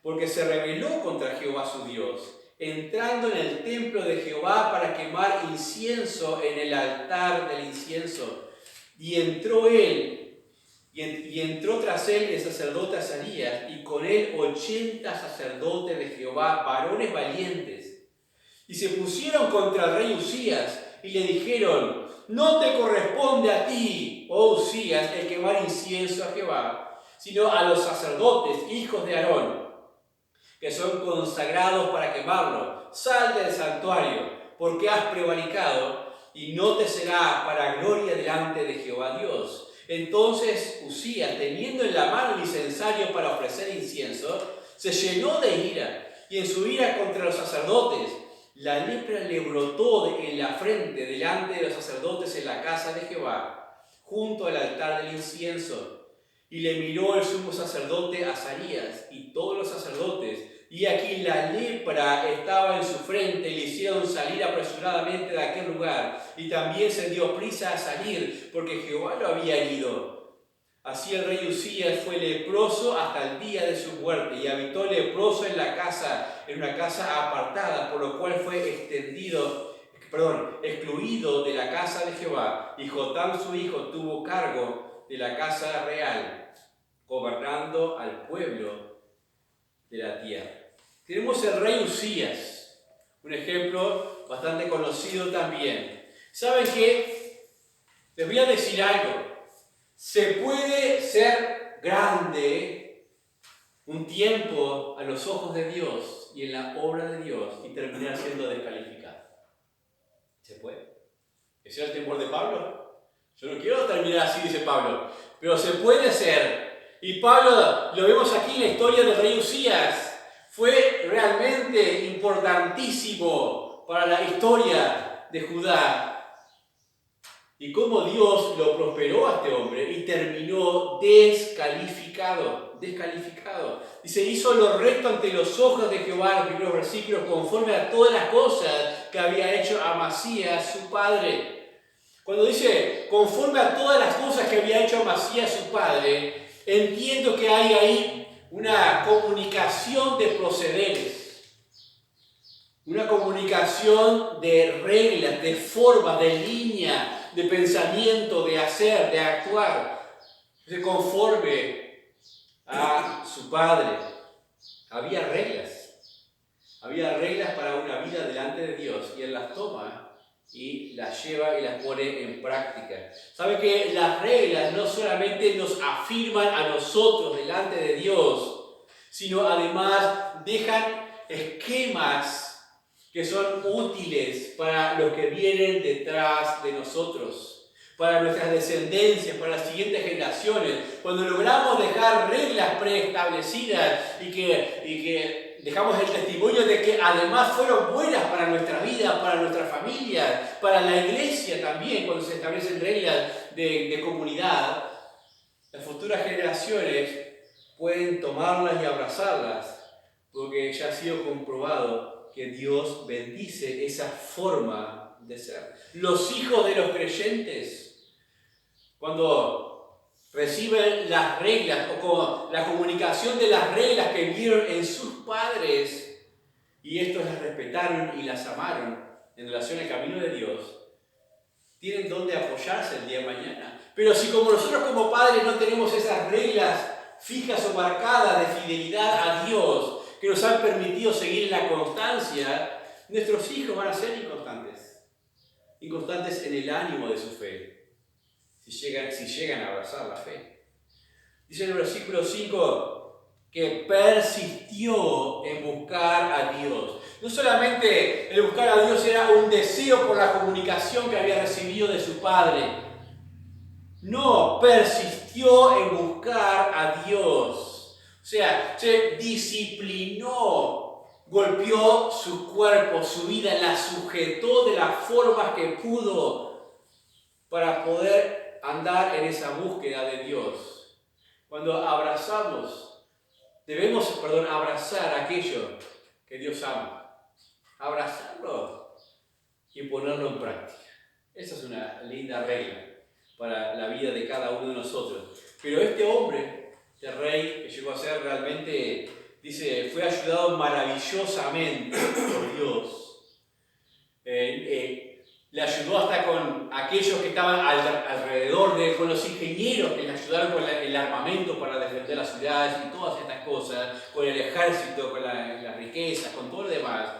porque se rebeló contra Jehová su Dios, entrando en el templo de Jehová para quemar incienso en el altar del incienso. Y entró tras él el sacerdote Azarías, y con él 80 sacerdotes de Jehová, varones valientes. Y se pusieron contra el rey Uzías, y le dijeron: no te corresponde a ti, oh Uzías, el quemar incienso a Jehová, sino a los sacerdotes, hijos de Aarón, que son consagrados para quemarlo. Sal del santuario, porque has prevaricado, y no te será para gloria delante de Jehová Dios. Entonces Uzías, teniendo en la mano el incensario para ofrecer incienso, se llenó de ira, y en su ira contra los sacerdotes, la lepra le brotó en la frente delante de los sacerdotes en la casa de Jehová, junto al altar del incienso. Y le miró el sumo sacerdote Azarías y todos los sacerdotes, y aquí la lepra estaba en su frente, y le hicieron salir apresuradamente de aquel lugar, y también se dio prisa a salir, porque Jehová lo había herido. Así el rey Uzías fue leproso hasta el día de su muerte, y habitó leproso en una casa apartada, por lo cual fue excluido de la casa de Jehová. Y Jotam su hijo tuvo cargo de la casa real, gobernando al pueblo de la tierra. Tenemos el rey Uzías, un ejemplo bastante conocido también. ¿Saben qué? Les voy a decir algo. Se puede ser grande un tiempo a los ojos de Dios y en la obra de Dios y terminar siendo descalificado. ¿Se puede? ¿Ese era el temor de Pablo? Yo no quiero terminar así, dice Pablo, pero se puede ser. Y Pablo, lo vemos aquí en la historia del rey Uzías, fue realmente importantísimo para la historia de Judá. Y cómo Dios lo prosperó a este hombre y terminó descalificado. Dice: hizo lo recto ante los ojos de Jehová, los primeros versículos, conforme a todas las cosas que había hecho Amasías su padre. Cuando dice conforme a todas las cosas que había hecho Amasías su padre, entiendo que hay ahí una comunicación de procederes. Una comunicación de reglas, de formas, de línea, de pensamiento, de hacer, de actuar, conforme a su Padre. Había reglas para una vida delante de Dios y Él las toma y las lleva y las pone en práctica. ¿Sabe que las reglas no solamente nos afirman a nosotros delante de Dios, sino además dejan esquemas que son útiles para los que vienen detrás de nosotros, para nuestras descendencias, para las siguientes generaciones? Cuando logramos dejar reglas preestablecidas y que dejamos el testimonio de que además fueron buenas para nuestra vida, para nuestra familia, para la iglesia también, cuando se establecen reglas de comunidad, las futuras generaciones pueden tomarlas y abrazarlas, porque ya ha sido comprobado que Dios bendice esa forma de ser. Los hijos de los creyentes, cuando reciben las reglas o con la comunicación de las reglas que vieron en sus padres y estos las respetaron y las amaron en relación al camino de Dios, tienen dónde apoyarse el día de mañana. Pero si como nosotros como padres no tenemos esas reglas fijas o marcadas de fidelidad a Dios, que nos han permitido seguir en la constancia, nuestros hijos van a ser inconstantes en el ánimo de su fe, si llegan a abrazar la fe. Dice en el versículo 5 que persistió en buscar a Dios. No solamente el buscar a Dios era un deseo por la comunicación que había recibido de su padre, no, persistió en buscar a Dios. O sea, se disciplinó, golpeó su cuerpo, su vida, la sujetó de las formas que pudo para poder andar en esa búsqueda de Dios. Cuando abrazamos, debemos abrazar aquello que Dios ama. Abrazarlo y ponerlo en práctica. Esa es una linda regla para la vida de cada uno de nosotros. Pero este hombre, este rey que llegó a ser realmente, dice, fue ayudado maravillosamente por Dios. Le ayudó hasta con aquellos que estaban alrededor de él, con los ingenieros que le ayudaron con el armamento para defender las ciudades y todas estas cosas, con el ejército, con las riquezas, con todo lo demás.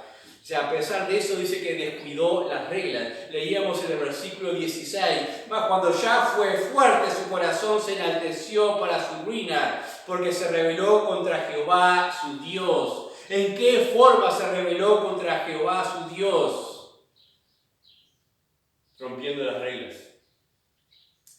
O sea, a pesar de eso dice que descuidó las reglas. Leíamos en el versículo 16, mas cuando ya fue fuerte su corazón se enalteció para su ruina, porque se rebeló contra Jehová su Dios. ¿En qué forma se rebeló contra Jehová su Dios? Rompiendo las reglas.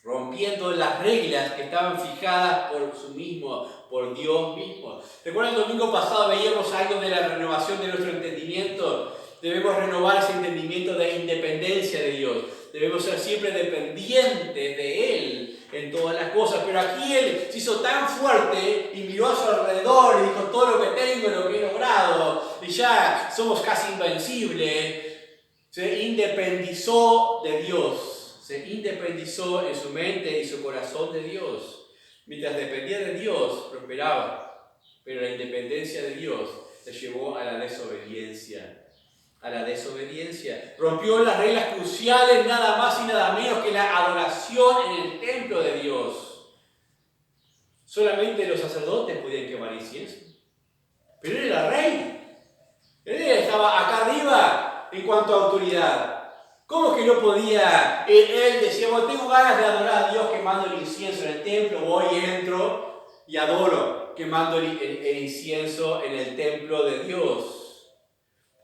Rompiendo las reglas que estaban fijadas por Dios mismo. ¿Recuerdan el domingo pasado veíamos algo de la renovación de nuestro entendimiento? Debemos renovar ese entendimiento de independencia de Dios. Debemos ser siempre dependientes de Él en todas las cosas. Pero aquí Él se hizo tan fuerte y miró a su alrededor y dijo, todo lo que tengo, lo que he logrado, y ya somos casi invencibles. Se independizó de Dios. Se independizó en su mente y su corazón de Dios. Mientras dependía de Dios, prosperaba. Pero la independencia de Dios le llevó a la desobediencia. A la desobediencia. Rompió las reglas cruciales, nada más y nada menos que la adoración en el templo de Dios. Solamente los sacerdotes podían quemar incienso. Pero él era rey. Él estaba acá arriba en cuanto a autoridad. ¿Cómo que no podía? Él decía, bueno, tengo ganas de adorar a Dios quemando el incienso en el templo, voy, entro y adoro quemando el incienso en el templo de Dios.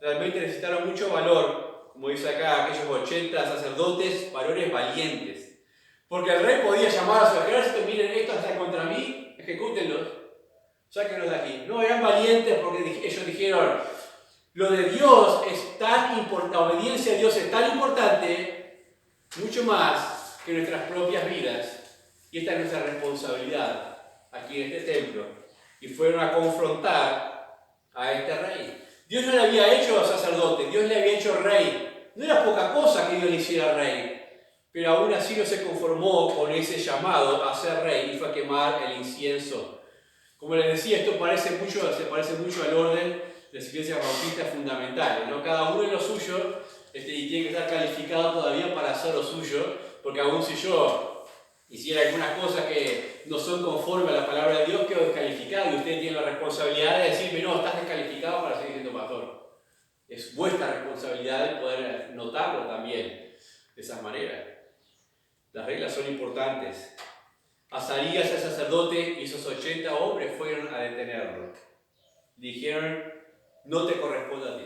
Realmente necesitaron mucho valor, como dice acá, aquellos 80 sacerdotes, valores valientes. Porque el rey podía llamar a su ejército, miren, esto está contra mí, ejecútenlos, sáquenlos de aquí. No, eran valientes porque ellos dijeron, lo de Dios es tan importante, la obediencia a Dios es tan importante, mucho más que nuestras propias vidas. Y esta es nuestra responsabilidad aquí en este templo. Y fueron a confrontar a este rey. Dios no le había hecho sacerdote, Dios le había hecho rey. No era poca cosa que Dios le hiciera rey. Pero aún así no se conformó con ese llamado a ser rey y fue a quemar el incienso. Como les decía, esto se parece mucho al orden las iglesias bautistas fundamentales, ¿no? Cada uno en lo suyo, y tiene que estar calificado todavía para hacer lo suyo, porque aún si yo hiciera algunas cosas que no son conformes a la palabra de Dios, quedo descalificado y usted tiene la responsabilidad de decirme, no, estás descalificado para seguir siendo pastor. Es vuestra responsabilidad de poder notarlo también de esa manera. Las reglas son importantes. Azarías, el sacerdote, y esos 80 hombres fueron a detenerlo. Dijeron, no te corresponde a ti.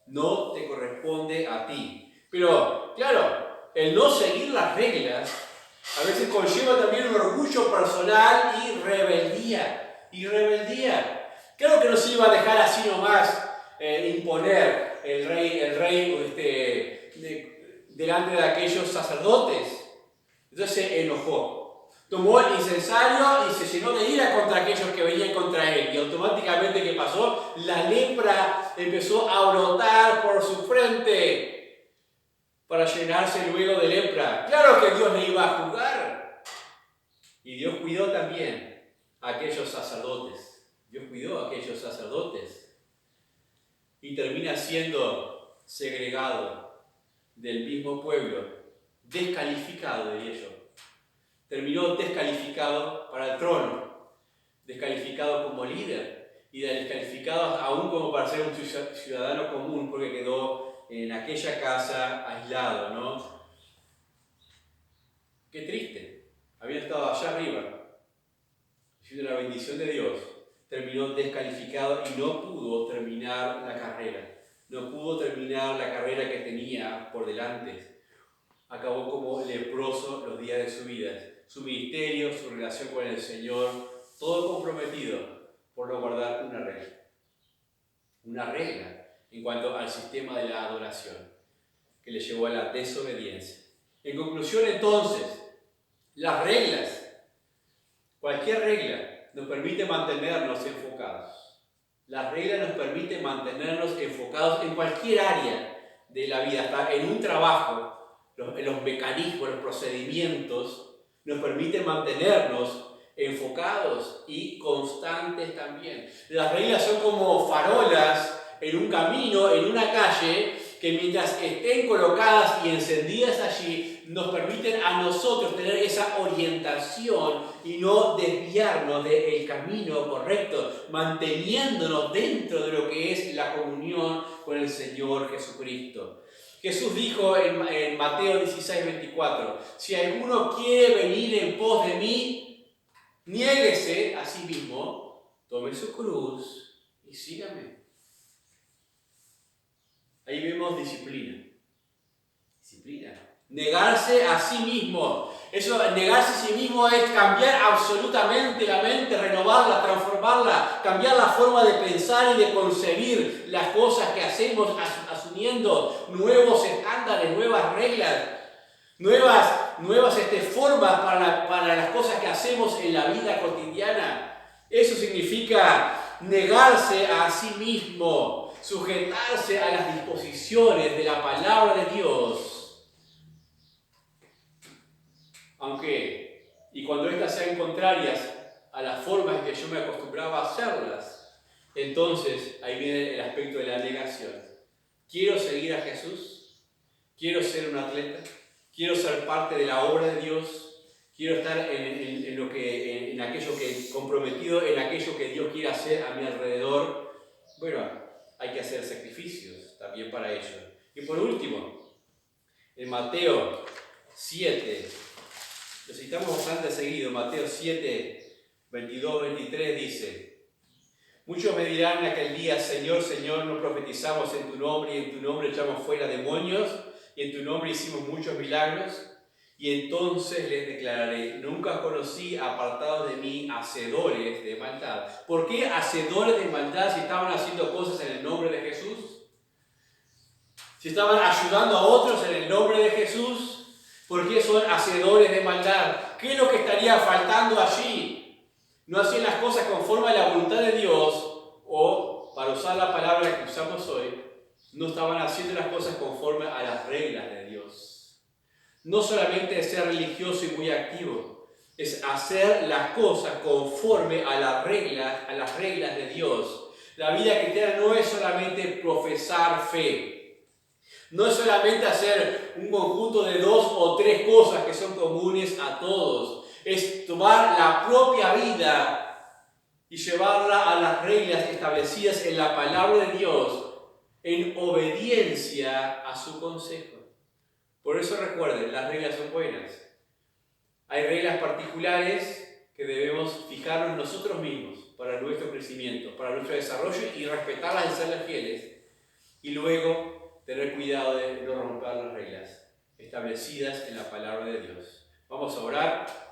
No te corresponde a ti. Pero, claro, el no seguir las reglas a veces conlleva también un orgullo personal y rebeldía. Claro que no se iba a dejar así nomás imponer el rey delante de aquellos sacerdotes. Entonces se enojó. Tomó el incensario y se llenó de ira contra aquellos que venían contra él. Y automáticamente, ¿qué pasó? La lepra empezó a brotar por su frente para llenarse luego de lepra. Claro que Dios le iba a juzgar. Y Dios cuidó también a aquellos sacerdotes. Y termina siendo segregado del mismo pueblo, descalificado, diría yo. Terminó descalificado para el trono, descalificado como líder y descalificado aún como para ser un ciudadano común, porque quedó en aquella casa aislado, ¿no? Qué triste. Había estado allá arriba, recibiendo la bendición de Dios, terminó descalificado y no pudo terminar la carrera. No pudo terminar la carrera que tenía por delante. Acabó como leproso los días de su vida. Su ministerio, su relación con el Señor, todo comprometido por no guardar una regla. Una regla en cuanto al sistema de la adoración, que le llevó a la desobediencia. En conclusión, entonces, las reglas, cualquier regla, nos permite mantenernos enfocados. Las reglas nos permiten mantenernos enfocados en cualquier área de la vida, hasta en un trabajo. Los mecanismos, los procedimientos nos permiten mantenernos enfocados y constantes también. Las reglas son como farolas en un camino, en una calle, que mientras estén colocadas y encendidas allí, nos permiten a nosotros tener esa orientación y no desviarnos del camino correcto, manteniéndonos dentro de lo que es la comunión con el Señor Jesucristo. Jesús dijo en Mateo 16:24, si alguno quiere venir en pos de mí, niéguese a sí mismo, tome su cruz y sígame. Ahí vemos disciplina. Negarse a sí mismo. Eso, negarse a sí mismo es cambiar absolutamente la mente, renovarla, transformarla, cambiar la forma de pensar y de concebir las cosas que hacemos, asumiendo nuevos estándares, nuevas reglas, nuevas formas para las cosas que hacemos en la vida cotidiana. Eso significa negarse a sí mismo, sujetarse a las disposiciones de la palabra de Dios. Y cuando estas sean contrarias a las formas en que yo me acostumbraba a hacerlas, entonces ahí viene el aspecto de la negación. ¿Quiero seguir a Jesús? ¿Quiero ser un atleta? ¿Quiero ser parte de la obra de Dios? ¿Quiero estar en aquello que comprometido en aquello que Dios quiere hacer a mi alrededor? Bueno, hay que hacer sacrificios también para ello. Y por último, en Mateo 7, lo citamos bastante seguido, Mateo 7, 22, 23 dice: muchos me dirán en aquel día, Señor, Señor, no profetizamos en tu nombre, y en tu nombre echamos fuera demonios, y en tu nombre hicimos muchos milagros. Y entonces les declararé: nunca os conocí, apartados de mí, hacedores de maldad. ¿Por qué hacedores de maldad si estaban haciendo cosas en el nombre de Jesús? Si estaban ayudando a otros en el nombre de Jesús, ¿por qué son hacedores de maldad? ¿Qué es lo que estaría faltando allí? No hacían las cosas conforme a la voluntad de Dios, o, para usar la palabra que usamos hoy, no estaban haciendo las cosas conforme a las reglas de Dios. No solamente es ser religioso y muy activo, es hacer las cosas conforme a las reglas de Dios. La vida cristiana no es solamente profesar fe. No es solamente hacer un conjunto de 2 o 3 cosas que son comunes a todos. Es tomar la propia vida y llevarla a las reglas establecidas en la palabra de Dios en obediencia a su consejo. Por eso recuerden, las reglas son buenas. Hay reglas particulares que debemos fijarnos nosotros mismos para nuestro crecimiento, para nuestro desarrollo y respetarlas y serles fieles. Y luego tener cuidado de no romper las reglas establecidas en la palabra de Dios. Vamos a orar.